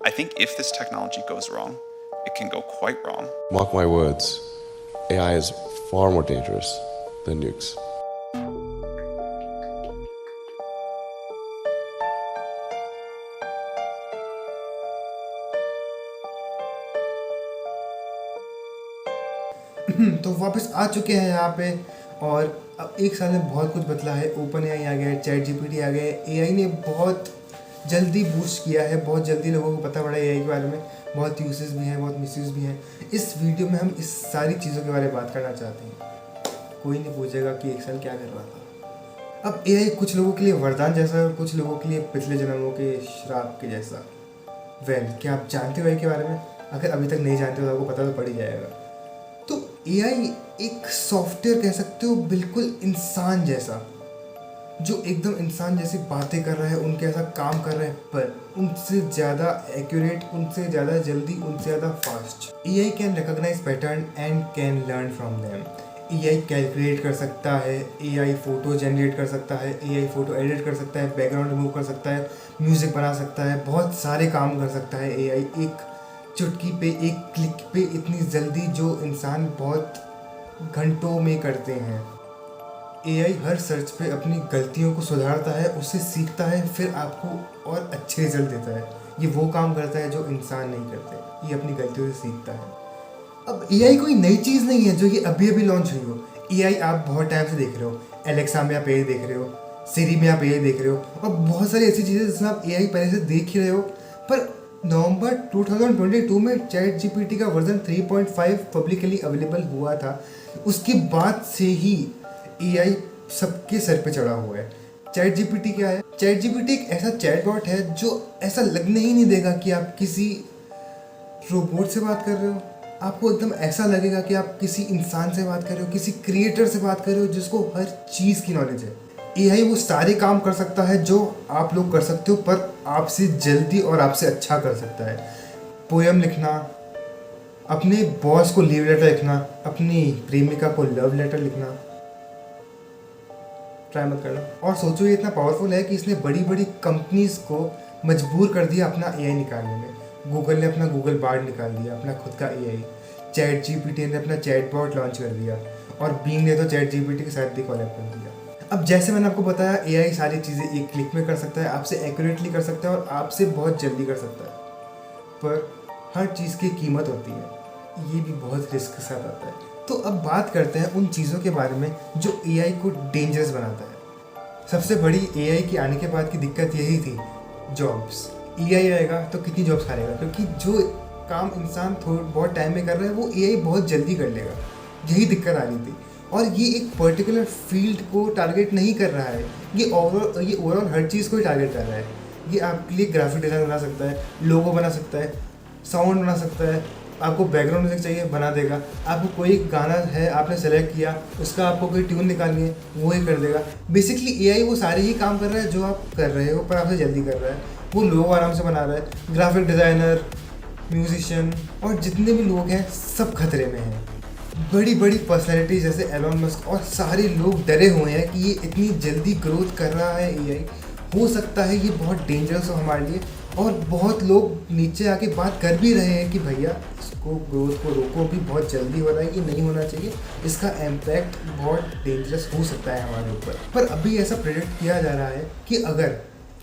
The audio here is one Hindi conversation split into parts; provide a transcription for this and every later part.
I think if this technology goes wrong, it can go quite wrong. Mark my words, AI is far more dangerous than nukes. तो वापस आ चुके हैं यहाँ पे। और अब एक साल में बहुत कुछ बदला है। ओपन एआई आ गया है, चैट जीपीटी आ गया है। एआई ने बहुत जल्दी बूस्ट किया है, बहुत जल्दी लोगों को पता पड़ा एआई के बारे में। बहुत यूसेस भी हैं, बहुत मिसयूज़ भी हैं। इस वीडियो में हम इस सारी चीज़ों के बारे में बात करना चाहते हैं। कोई नहीं पूछेगा कि एक साल क्या कर रहा था। अब एआई कुछ लोगों के लिए वरदान जैसा है और कुछ लोगों के लिए पिछले जन्मों के श्राप के जैसा। क्या आप जानते हो एआई के बारे में? अगर अभी तक नहीं जानते हो तो आपको पता तो पड़ ही जाएगा। तो एआई एक सॉफ्टवेयर कह सकते हो, बिल्कुल इंसान जैसा, जो एकदम इंसान जैसी बातें कर रहा है, उनके ऐसा काम कर रहा है, पर उनसे ज़्यादा एक्यूरेट, उनसे ज़्यादा जल्दी, उनसे ज़्यादा fast. AI can recognise pattern and can learn from them. AI calculate कर सकता है, एआई फ़ोटो जनरेट कर सकता है, एआई फ़ोटो एडिट कर सकता है, बैकग्राउंड रिमूव कर सकता है, म्यूज़िक बना सकता है, बहुत सारे काम कर सकता है एआई एक चुटकी पे, एक क्लिक पे, इतनी जल्दी जो इंसान बहुत घंटों में करते हैं। एआई हर सर्च पे अपनी गलतियों को सुधारता है, उससे सीखता है, फिर आपको और अच्छे रिजल्ट देता है। ये वो काम करता है जो इंसान नहीं करते, ये अपनी गलतियों से सीखता है। अब एआई कोई नई चीज़ नहीं है जो ये अभी अभी लॉन्च हुई हो। एआई आप बहुत टाइम से देख रहे हो। एलेक्सा में आप एआई देख रहे हो, सिरी में आप एआई देख रहे हो, और बहुत सारी ऐसी चीज़ें जिसमें आप एआई पहले से देख ही रहे हो। पर नवंबर 2022 में चैट जीपीटी का वर्जन 3.5 पब्लिकली अवेलेबल हुआ था। उसके बाद से ही एआई सबके सर पे चढ़ा हुआ है। चैट जीपीटी क्या है? चैट जीपीटी एक ऐसा चैटबॉट है जो ऐसा लगने ही नहीं देगा कि आप किसी रोबोट से बात कर रहे हो। आपको एकदम ऐसा लगेगा कि आप किसी इंसान से बात कर रहे हो, किसी क्रिएटर से बात कर रहे हो जिसको हर चीज़ की नॉलेज है। एआई वो सारे काम कर सकता है जो आप लोग कर सकते हो, पर आपसे जल्दी और आपसे अच्छा कर सकता है। पोएम लिखना, अपने बॉस को लीव लेटर लिखना, अपनी प्रेमिका को लव लेटर लिखना। ट्राई मत करना। और सोचो ये इतना पावरफुल है कि इसने बड़ी बड़ी कंपनीज को मजबूर कर दिया अपना एआई निकालने में। गूगल ने अपना गूगल बार्ड निकाल दिया, अपना खुद का एआई। चैट जीपीटी ने अपना चैटबॉट लॉन्च कर दिया, और बीइंग ने तो चैट जीपीटी के साथ भी कोलैब कर दिया। अब जैसे मैंने आपको बताया, एआई सारी चीज़ें एक क्लिक में कर सकता है, आपसे एक्यूरेटली कर सकता है और आपसे बहुत जल्दी कर सकता है। पर हर चीज़ की कीमत होती है, ये भी बहुत रिस्क के साथ आता है। तो अब बात करते हैं उन चीज़ों के बारे में जो एआई को डेंजरस बनाता है। सबसे बड़ी एआई के आने के बाद की दिक्कत यही थी, जॉब्स। एआई आएगा तो कितनी जॉब्स खा लेगा, क्योंकि जो काम इंसान बहुत टाइम में कर रहा है वो एआई बहुत जल्दी कर लेगा। यही दिक्कत आ रही थी। और ये एक पर्टिकुलर फील्ड को टारगेट नहीं कर रहा है, ये ओवरऑल हर चीज़ को ही टारगेट कर रहा है। ये आपके लिए ग्राफिक डिज़ाइन बना सकता है, लोगो बना सकता है, साउंड बना सकता है, आपको बैकग्राउंड म्यूजिक चाहिए बना देगा, आपको कोई गाना है आपने सेलेक्ट किया, उसका आपको कोई ट्यून निकालनी है वो ही कर देगा। बेसिकली एआई वो सारे ही काम कर रहा है जो आप कर रहे हो, पर आपसे जल्दी कर रहा है। वो लोगो आराम से बना रहा है। ग्राफिक डिज़ाइनर, म्यूजिशियन और जितने भी लोग हैं सब खतरे में हैं। बड़ी बड़ी पर्सनैलिटी जैसे एलोन मस्क और सारे लोग डरे हुए हैं कि ये इतनी जल्दी ग्रोथ कर रहा है एआई, हो सकता है ये बहुत डेंजरस हो हमारे लिए। और बहुत लोग नीचे आके बात कर भी रहे हैं कि भैया इसको ग्रोथ को रोको, भी बहुत जल्दी हो रहा है, ये नहीं होना चाहिए, इसका इम्पैक्ट बहुत डेंजरस हो सकता है हमारे ऊपर। पर अभी ऐसा प्रेडिक्ट किया जा रहा है कि अगर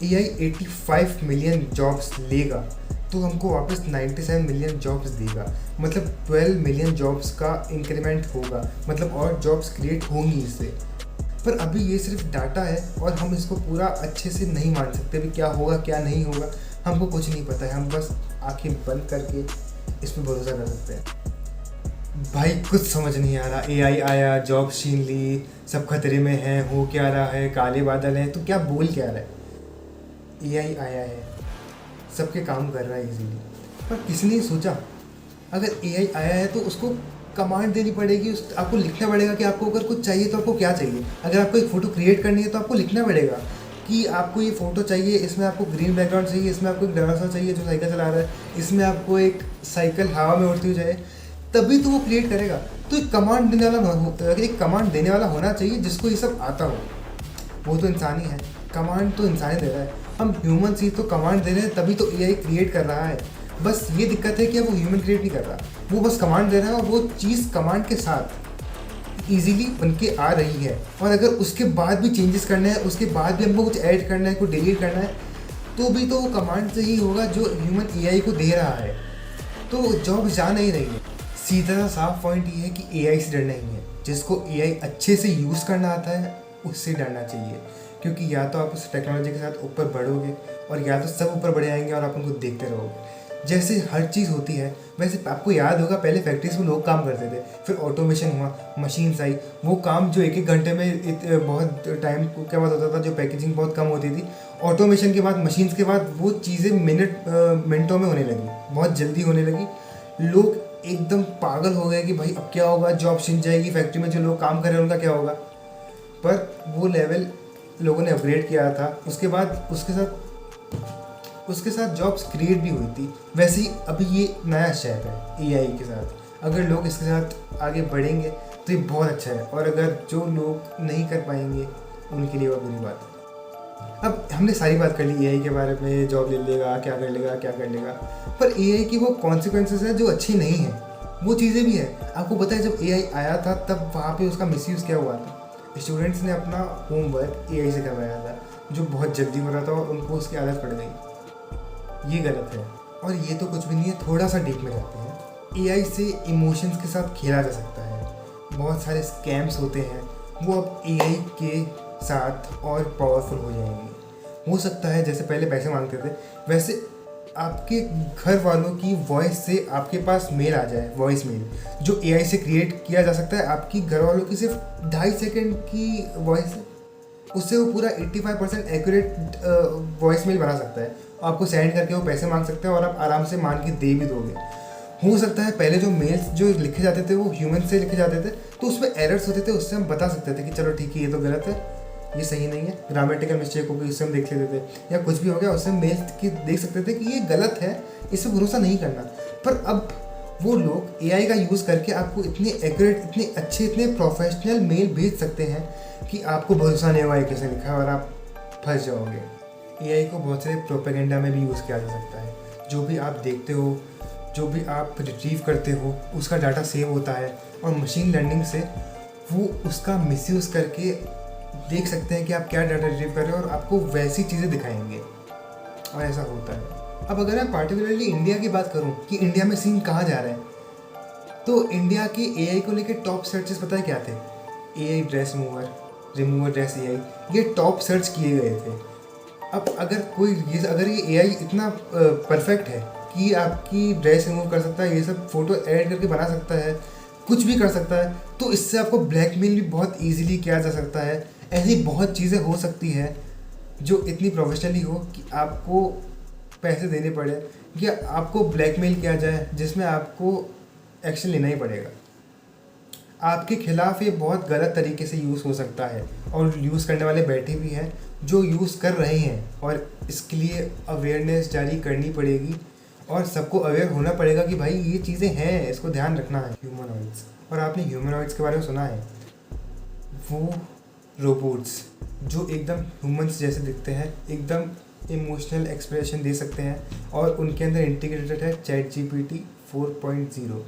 एआई 85 मिलियन जॉब्स लेगा तो हमको वापस 97 मिलियन जॉब्स देगा। मतलब 12 मिलियन जॉब्स का इंक्रीमेंट होगा, मतलब और जॉब्स क्रिएट होंगी इससे। पर अभी ये सिर्फ डाटा है और हम इसको पूरा अच्छे से नहीं मान सकते भी क्या होगा क्या नहीं होगा, हमको कुछ नहीं पता है। हम बस आंखें बंद करके इस पर भरोसा कर सकते हैं। भाई कुछ समझ नहीं आ रहा। एआई आया, जॉब छीन ली, सब खतरे में है, हो क्या रहा है, काले बादल हैं, तो क्या बोल क्या रहा है। एआई आया है, सबके काम कर रहा है इजीली, पर किसने सोचा अगर एआई आया है तो उसको कमांड देनी पड़ेगी, आपको लिखना पड़ेगा कि आपको अगर कुछ चाहिए तो आपको क्या चाहिए। अगर आपको एक फ़ोटो क्रिएट करनी है तो आपको लिखना पड़ेगा कि आपको ये फ़ोटो चाहिए, इसमें आपको ग्रीन बैकग्राउंड चाहिए, इसमें आपको एक डायनासोर चाहिए जो साइकिल चला रहा है, इसमें आपको एक साइकिल हवा में उड़ती हुई जाए, तभी तो वो क्रिएट करेगा। तो एक कमांड देने वाला होना चाहिए जिसको ये सब आता हो। वो तो इंसान ही है, कमांड तो इंसान ही दे रहा है। हम ह्यूमन ही तो कमांड दे रहे हैं, तभी तो एआई क्रिएट कर रहा है। बस ये दिक्कत है कि अब वो ह्यूमन क्रिएट नहीं कर रहा, वो बस कमांड दे रहा है और वो चीज़ कमांड के साथ ईजिली बन के आ रही है। और अगर उसके बाद भी चेंजेस करने हैं, उसके बाद भी हमको कुछ ऐड करना है, कुछ डिलीट करना है, तो भी तो वो कमांड से ही होगा जो ह्यूमन एआई को दे रहा है। तो जॉब जा नहीं रही है। सीधा सा साफ पॉइंट ये है कि एआई से डरना नहीं है। जिसको एआई अच्छे से यूज़ करना आता है उससे डरना चाहिए, क्योंकि या तो आप उस टेक्नोलॉजी के साथ ऊपर बढ़ोगे और या तो सब ऊपर बढ़ जाएंगे और आप उनको देखते रहोगे। जैसे हर चीज़ होती है वैसे आपको याद होगा पहले फैक्ट्रीज में लोग काम करते थे, फिर ऑटोमेशन हुआ, मशीन्स आई, वो काम जो एक घंटे में बहुत टाइम के बाद होता था, जो पैकेजिंग बहुत कम होती थी, ऑटोमेशन के बाद, मशीन्स के बाद वो चीज़ें मिनटों में होने लगी, बहुत जल्दी होने लगी। लोग एकदम पागल हो गए कि भाई अब क्या होगा, जॉब छिन जाएगी, फैक्ट्री में जो लोग काम कर रहे हैं उनका क्या होगा। पर वो लेवल लोगों ने अपग्रेड किया था, उसके बाद उसके साथ जॉब्स क्रिएट भी हुई थी। वैसे ही अभी ये नया स्टेप है एआई के साथ। अगर लोग इसके साथ आगे बढ़ेंगे तो ये बहुत अच्छा है, और अगर जो लोग नहीं कर पाएंगे उनके लिए वह बुरी बात है। अब हमने सारी बात कर ली एआई के बारे में, जॉब ले लेगा, क्या कर लेगा, क्या कर लेगा, पर एआई की वो कॉन्सिक्वेंसेस हैं जो अच्छी नहीं हैं, वो चीज़ें भी हैं। आपको पता है जब एआई आया था तब वहाँ पे उसका मिसयूज़ क्या हुआ था। स्टूडेंट्स ने अपना होमवर्क एआई से करवाया था, जो बहुत जल्दी हो रहा था और उनको उसकी आदत पड़ गई। ये गलत है। और ये तो कुछ भी नहीं है, थोड़ा सा डीप में जाते हैं। एआई से इमोशंस के साथ खेला जा सकता है। बहुत सारे स्कैम्स होते हैं, वो अब एआई के साथ और पावरफुल हो जाएंगे। हो सकता है जैसे पहले पैसे मांगते थे, वैसे आपके घर वालों की वॉइस से आपके पास मेल आ जाए, वॉइस मेल जो एआई से क्रिएट किया जा सकता है। आपकी घर वालों की सिर्फ 2.5 सेकेंड की वॉइस है, उससे वो पूरा 85% एक्यूरेट वॉइस मेल बना सकता है। आपको सेंड करके वो पैसे मांग सकते हैं और आप आराम से मान के दे भी दोगे। हो सकता है पहले जो मेल्स जो लिखे जाते थे वो ह्यूमन से लिखे जाते थे, तो उसमें एरर्स होते थे, उससे हम बता सकते थे कि चलो ठीक है ये तो गलत है, ये सही नहीं है, ग्रामेटिकल मिस्टेक हो गई उससे हम देख लेते थे, या कुछ भी हो गया उससे हम मेल्स की देख सकते थे कि ये गलत है, इस पर भरोसा नहीं करना। पर अब वो लोग एआई का यूज़ करके आपको इतने एक्यूरेट, इतने अच्छे, इतने प्रोफेशनल मेल भेज सकते हैं कि आपको भरोसा नहीं होगा कैसे लिखा है और आप फंस जाओगे। एआई को बहुत सारे प्रोपेगेंडा में भी यूज़ किया जा सकता है। जो भी आप देखते हो, जो भी आप रिट्रीव करते हो, उसका डाटा सेव होता है और मशीन लर्निंग से वो उसका मिसयूज़ करके देख सकते हैं कि आप क्या डाटा रिट्रीव कर रहे हो और आपको वैसी चीज़ें दिखाएंगे, और ऐसा होता है। अब अगर मैं पार्टिकुलरली इंडिया की बात करूं कि इंडिया में सीन कहाँ जा रहा है, तो इंडिया के एआई को लेकर टॉप सर्चेस पता है क्या थे? AI dress remover dress AI, ये टॉप सर्च किए गए थे। अब अगर ये एआई इतना परफेक्ट है कि आपकी ड्रेस रिमूव कर सकता है, ये सब फोटो ऐड करके बना सकता है, कुछ भी कर सकता है, तो इससे आपको ब्लैकमेल भी बहुत इजीली किया जा सकता है। ऐसी बहुत चीज़ें हो सकती हैं जो इतनी प्रोफेशनली हो कि आपको पैसे देने पड़े या आपको ब्लैकमेल किया जाए, जिसमें आपको एक्शन लेना ही पड़ेगा। आपके खिलाफ ये बहुत गलत तरीके से यूज़ हो सकता है, और यूज़ करने वाले बैठे भी हैं जो यूज़ कर रहे हैं, और इसके लिए अवेयरनेस जारी करनी पड़ेगी और सबको अवेयर होना पड़ेगा कि भाई ये चीज़ें हैं, इसको ध्यान रखना है। ह्यूमनॉइड्स, और आपने ह्यूमनॉइड्स के बारे में सुना है, वो रोबोट्स जो एकदम ह्यूमंस जैसे दिखते हैं, एकदम इमोशनल एक्सप्रेशन दे सकते हैं, और उनके अंदर इंटीग्रेटेड है ChatGPT 4.0।